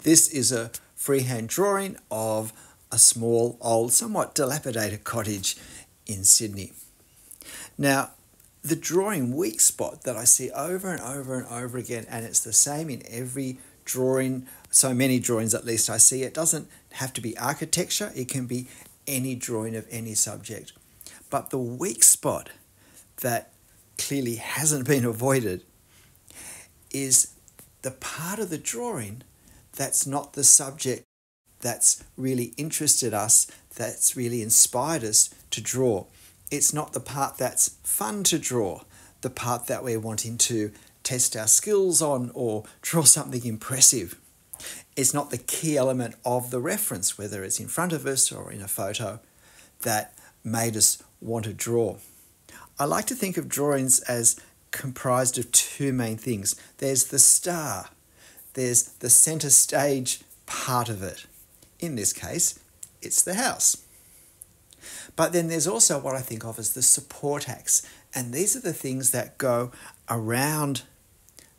This is a freehand drawing of a small, old, somewhat dilapidated cottage in Sydney. Now, the drawing weak spot that I see over and over and over again, and it's the same in every drawing, so many drawings at least I see, it doesn't have to be architecture, it can be any drawing of any subject. But the weak spot that clearly hasn't been avoided is the part of the drawing that's not the subject that's really interested us, that's really inspired us to draw. It's not the part that's fun to draw, the part that we're wanting to test our skills on or draw something impressive. It's not the key element of the reference, whether it's in front of us or in a photo, that made us want to draw. I like to think of drawings as comprised of two main things. There's the star, there's the center stage part of it. In this case, it's the house. But then there's also what I think of as the support acts, and these are the things that go around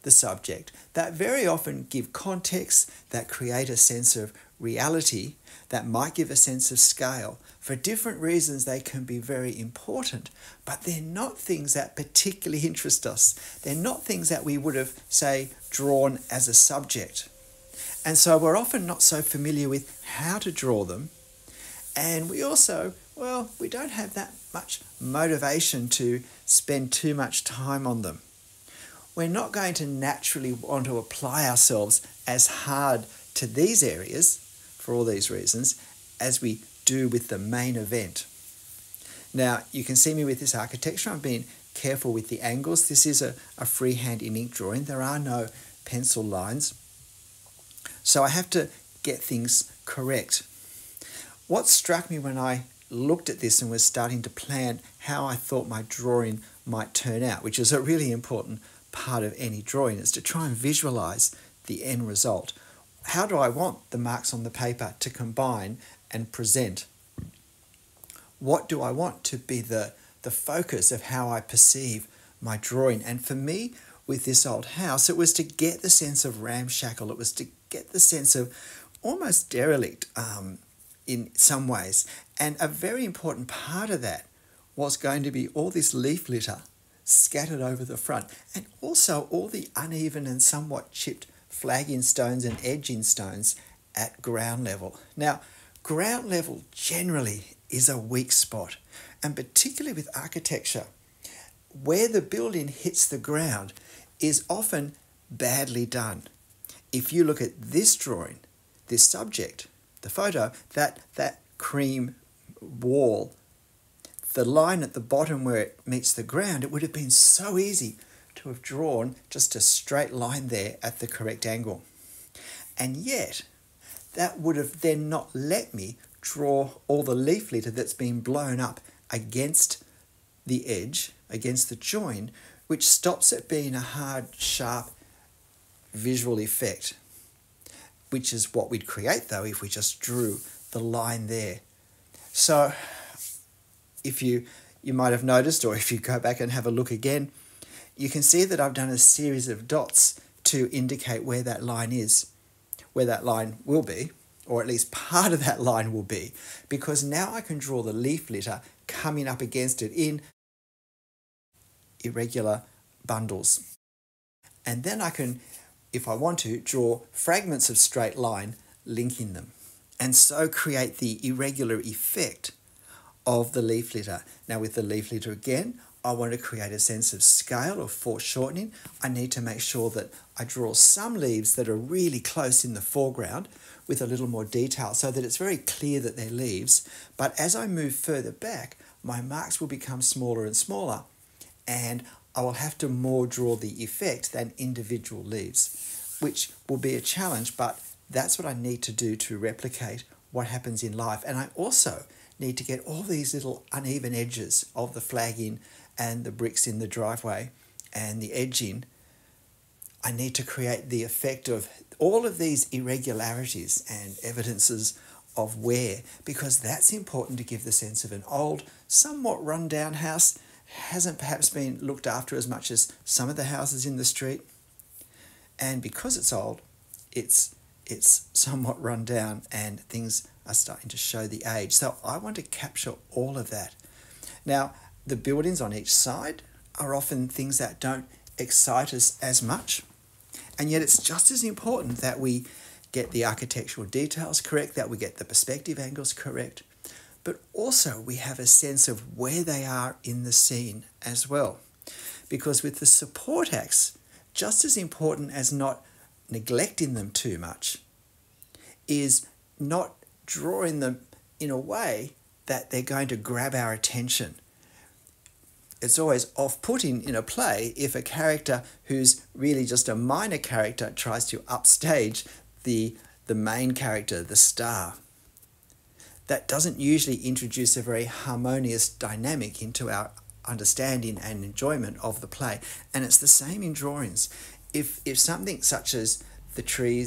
the subject that very often give context, that create a sense of reality, that might give a sense of scale. For different reasons, they can be very important, but they're not things that particularly interest us. They're not things that we would have, say, drawn as a subject. And so we're often not so familiar with how to draw them. And we also, well, we don't have that much motivation to spend too much time on them. We're not going to naturally want to apply ourselves as hard to these areas, for all these reasons, as we do with the main event. Now, you can see me with this architecture. I'm being careful with the angles. This is a freehand in ink drawing. There are no pencil lines. So I have to get things correct. What struck me when I looked at this and was starting to plan how I thought my drawing might turn out, which is a really important part of any drawing, is to try and visualize the end result. How do I want the marks on the paper to combine and present? What do I want to be the focus of how I perceive my drawing? And for me, with this old house, it was to get the sense of ramshackle. It was to get the sense of almost derelict in some ways. And a very important part of that was going to be all this leaf litter scattered over the front, and also all the uneven and somewhat chipped flagging stones and edging stones at ground level. Now, ground level generally is a weak spot, and particularly with architecture, where the building hits the ground is often badly done. If you look at this drawing, this subject, the photo, that cream wall, the line at the bottom where it meets the ground, it would have been so easy to have drawn just a straight line there at the correct angle. And yet, that would have then not let me draw all the leaf litter that's been blown up against the edge, against the join, which stops it being a hard, sharp visual effect, which is what we'd create though if we just drew the line there. So if you might have noticed, or if you go back and have a look again, you can see that I've done a series of dots to indicate where that line is, where that line will be, or at least part of that line will be, because now I can draw the leaf litter coming up against it in irregular bundles. And then I can, if I want to, draw fragments of straight line linking them, and so create the irregular effect of the leaf litter. Now with the leaf litter again, I want to create a sense of scale or foreshortening. I need to make sure that I draw some leaves that are really close in the foreground with a little more detail so that it's very clear that they're leaves. But as I move further back, my marks will become smaller and smaller, and I will have to more draw the effect than individual leaves, which will be a challenge, but that's what I need to do to replicate what happens in life. And I also need to get all these little uneven edges of the flagging and the bricks in the driveway and the edging. I need to create the effect of all of these irregularities and evidences of wear, because that's important to give the sense of an old, somewhat run-down house. Hasn't perhaps been looked after as much as some of the houses in the street. And because it's old, it's it's somewhat run down and things are starting to show the age. So I want to capture all of that. Now, the buildings on each side are often things that don't excite us as much, and yet it's just as important that we get the architectural details correct, that we get the perspective angles correct, but also we have a sense of where they are in the scene as well. Because with the support acts, just as important as not neglecting them too much is not drawing them in a way that they're going to grab our attention. It's always off-putting in a play if a character who's really just a minor character tries to upstage the main character, the star. That doesn't usually introduce a very harmonious dynamic into our understanding and enjoyment of the play. And it's the same in drawings. If something such as the tree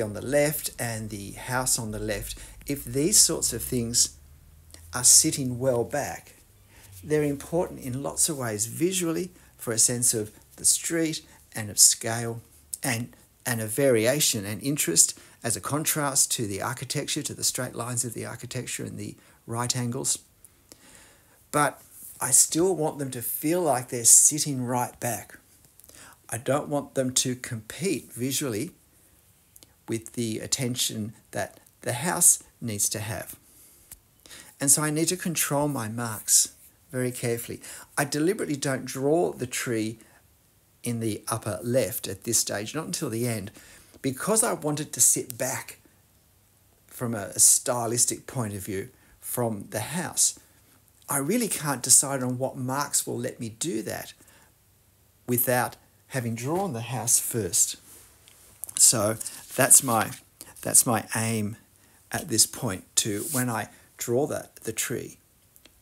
on the left and the house on the left, if these sorts of things are sitting well back, they're important in lots of ways visually for a sense of the street and of scale and a variation and interest as a contrast to the architecture, to the straight lines of the architecture and the right angles. But I still want them to feel like they're sitting right back. I don't want them to compete visually with the attention that the house needs to have. And so I need to control my marks very carefully. I deliberately don't draw the tree in the upper left at this stage, not until the end, because I want it to sit back from a stylistic point of view from the house. I really can't decide on what marks will let me do that without having drawn the house first. So that's my aim at this point, to when I draw the tree,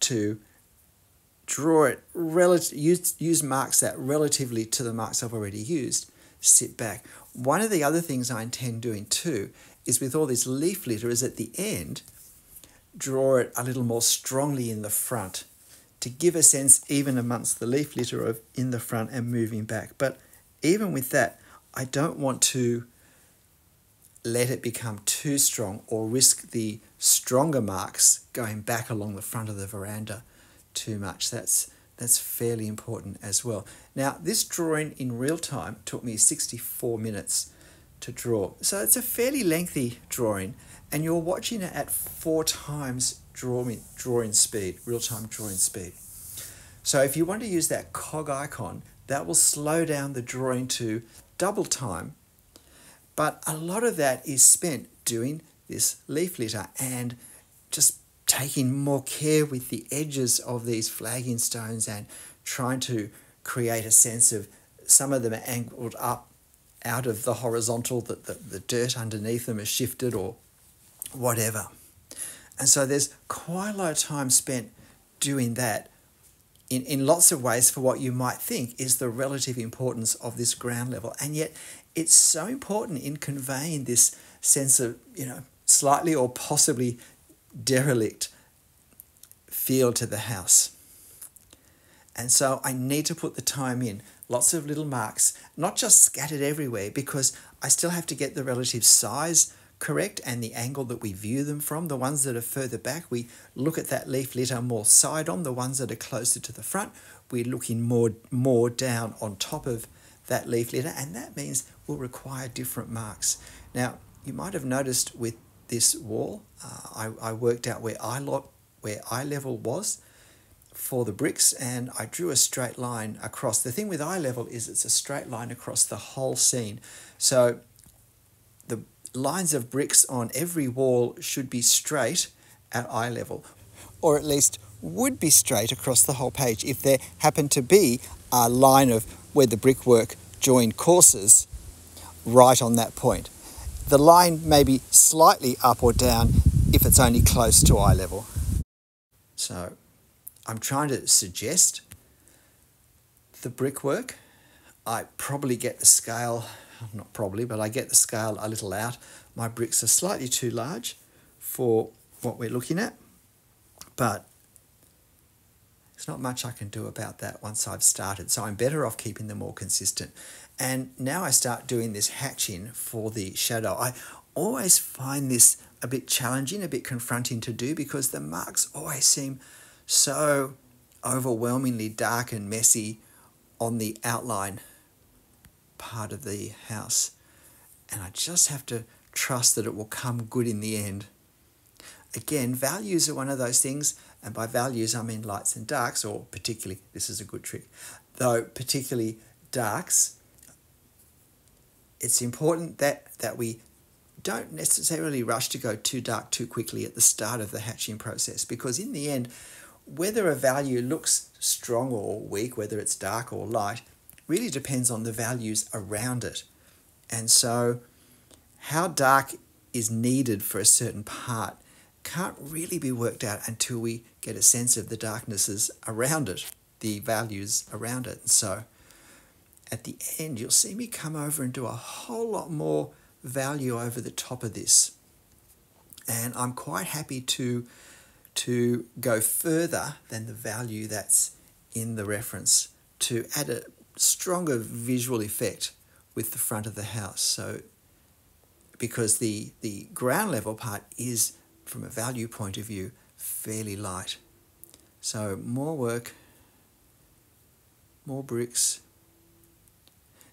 to draw it, use marks that relatively to the marks I've already used, sit back. One of the other things I intend doing too is with all this leaf litter is at the end, draw it a little more strongly in the front to give a sense even amongst the leaf litter of in the front and moving back. But even with that, I don't want to let it become too strong or risk the stronger marks going back along the front of the veranda too much. That's fairly important as well. Now, this drawing in real time took me 64 minutes to draw. So it's a fairly lengthy drawing, and you're watching it at 4 times drawing speed, real-time drawing speed. So if you want to use that cog icon, that will slow down the drawing to double time. But a lot of that is spent doing this leaf litter and just taking more care with the edges of these flagging stones and trying to create a sense of some of them are angled up out of the horizontal, that the dirt underneath them is shifted or whatever. And so there's quite a lot of time spent doing that in lots of ways for what you might think is the relative importance of this ground level. And yet it's so important in conveying this sense of, slightly or possibly derelict feel to the house. And so I need to put the time in, lots of little marks, not just scattered everywhere, because I still have to get the relative size correct and the angle that we view them from. The ones that are further back, we look at that leaf litter more side on. The ones that are closer to the front, we're looking more down on top of that leaf litter, and that means we'll require different marks. Now, you might have noticed with this wall, I worked out where eye level was for the bricks, and I drew a straight line across. The thing with eye level is it's a straight line across the whole scene. So the lines of bricks on every wall should be straight at eye level, or at least would be straight across the whole page if there happened to be a line of where the brickwork joined courses right on that point. The line may be slightly up or down if it's only close to eye level. So I'm trying to suggest the brickwork. I probably get the scale, not probably, but I get the scale a little out. My bricks are slightly too large for what we're looking at, but there's not much I can do about that once I've started. So I'm better off keeping them all consistent. And now I start doing this hatching for the shadow. I always find this a bit challenging, a bit confronting to do, because the marks always seem so overwhelmingly dark and messy on the outline part of the house. And I just have to trust that it will come good in the end. Again, values are one of those things, and by values I mean lights and darks, or particularly, this is a good trick, though particularly darks. It's important that we don't necessarily rush to go too dark too quickly at the start of the hatching process, because in the end, whether a value looks strong or weak, whether it's dark or light, really depends on the values around it. And so how dark is needed for a certain part can't really be worked out until we get a sense of the darknesses around it, the values around it. And so at the end, you'll see me come over and do a whole lot more value over the top of this. And I'm quite happy to go further than the value that's in the reference to add a stronger visual effect with the front of the house. So because the ground level part is, from a value point of view, fairly light. So more work, more bricks.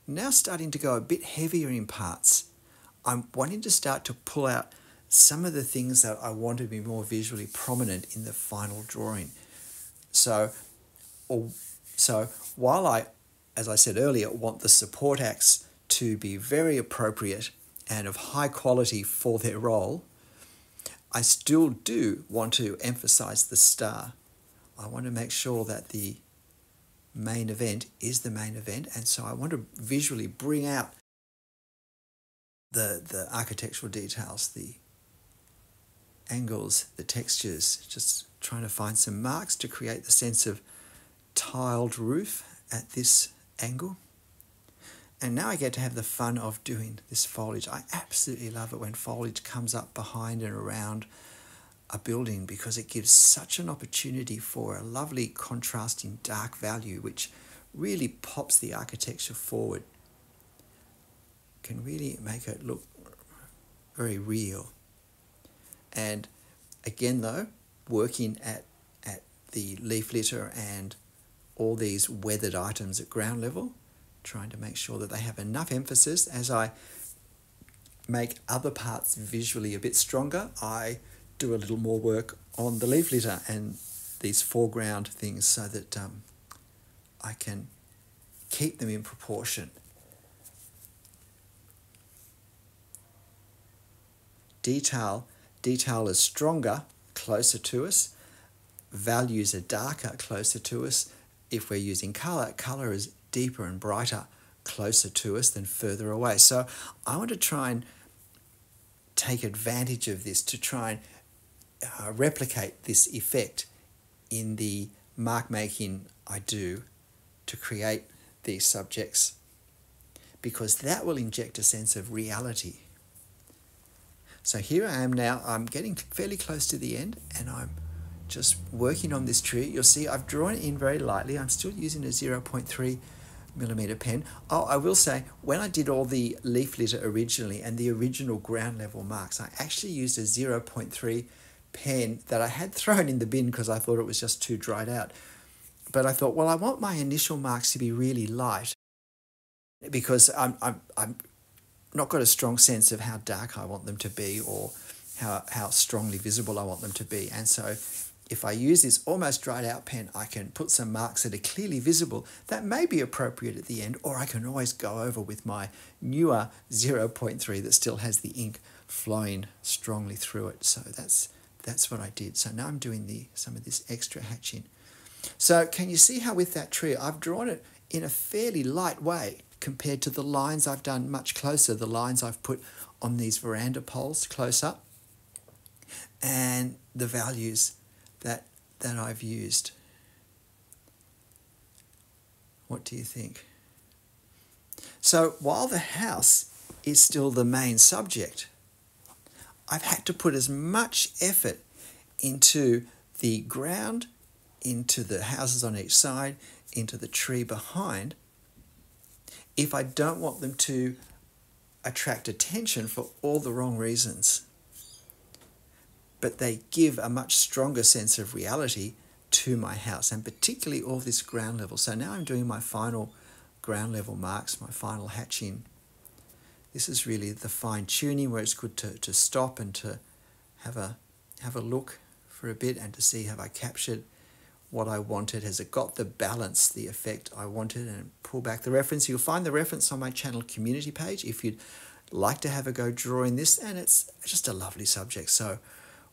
Now starting to go a bit heavier in parts. I'm wanting to start to pull out some of the things that I want to be more visually prominent in the final drawing. So while I, as I said earlier, want the support acts to be very appropriate and of high quality for their role, I still do want to emphasize the star. I want to make sure that the main event is the main event, and so I want to visually bring out the architectural details, the angles, the textures, just trying to find some marks to create the sense of tiled roof at this angle. And now I get to have the fun of doing this foliage. I absolutely love it when foliage comes up behind and around a building, because it gives such an opportunity for a lovely contrasting dark value which really pops the architecture forward. Can really make it look very real. And again though, working at the leaf litter and all these weathered items at ground level, trying to make sure that they have enough emphasis. As I make other parts visually a bit stronger, I do a little more work on the leaf litter and these foreground things so that I can keep them in proportion. Detail is stronger, closer to us. Values are darker, closer to us. If we're using colour, colour is deeper and brighter, closer to us than further away. So I want to try and take advantage of this to try and replicate this effect in the mark making I do to create these subjects, because that will inject a sense of reality. So here I am now, I'm getting fairly close to the end, and I'm just working on this tree. You'll see I've drawn it in very lightly. I'm still using a 0.3mm pen. Oh, I will say, when I did all the leaf litter originally and the original ground level marks, I actually used a 0.3 pen that I had thrown in the bin because I thought it was just too dried out. But I thought, well, I want my initial marks to be really light, because I'm not got a strong sense of how dark I want them to be or how strongly visible I want them to be. And so if I use this almost dried out pen, I can put some marks that are clearly visible that may be appropriate at the end, or I can always go over with my newer 0.3 that still has the ink flowing strongly through it. So that's what I did. So now I'm doing some of this extra hatching. So can you see how with that tree, I've drawn it in a fairly light way compared to the lines I've done much closer, the lines I've put on these veranda poles close up, and the values that I've used. What do you think? So while the house is still the main subject, I've had to put as much effort into the ground, into the houses on each side, into the tree behind, if I don't want them to attract attention for all the wrong reasons, but they give a much stronger sense of reality to my house, and particularly all this ground level. So now I'm doing my final ground level marks, my final hatching. This is really the fine tuning where it's good to stop and to have a look for a bit and to see, have I captured what I wanted? Has it got the balance, the effect I wanted? And pull back the reference. You'll find the reference on my channel community page if you'd like to have a go drawing this, and it's just a lovely subject, so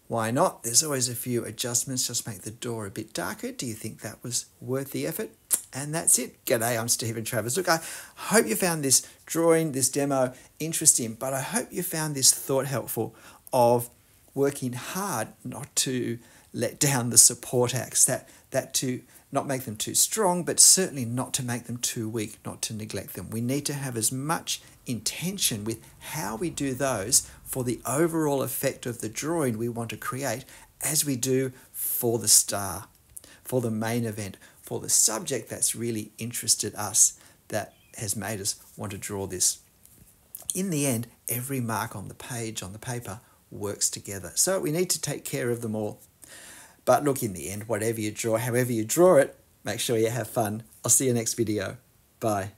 why not? There's always a few adjustments. Just make the door a bit darker. Do you think that was worth the effort? And that's it. G'day, I'm Stephen Travers. Look, I hope you found this drawing, this demo interesting, but I hope you found this thought helpful of working hard not to let down the support acts, that to not make them too strong, but certainly not to make them too weak, not to neglect them. We need to have as much intention with how we do those for the overall effect of the drawing we want to create as we do for the star, for the main event, for the subject that's really interested us, that has made us want to draw this. In the end, every mark on the page, on the paper, works together. So we need to take care of them all. But look, in the end, whatever you draw, however you draw it, make sure you have fun. I'll see you next video. Bye.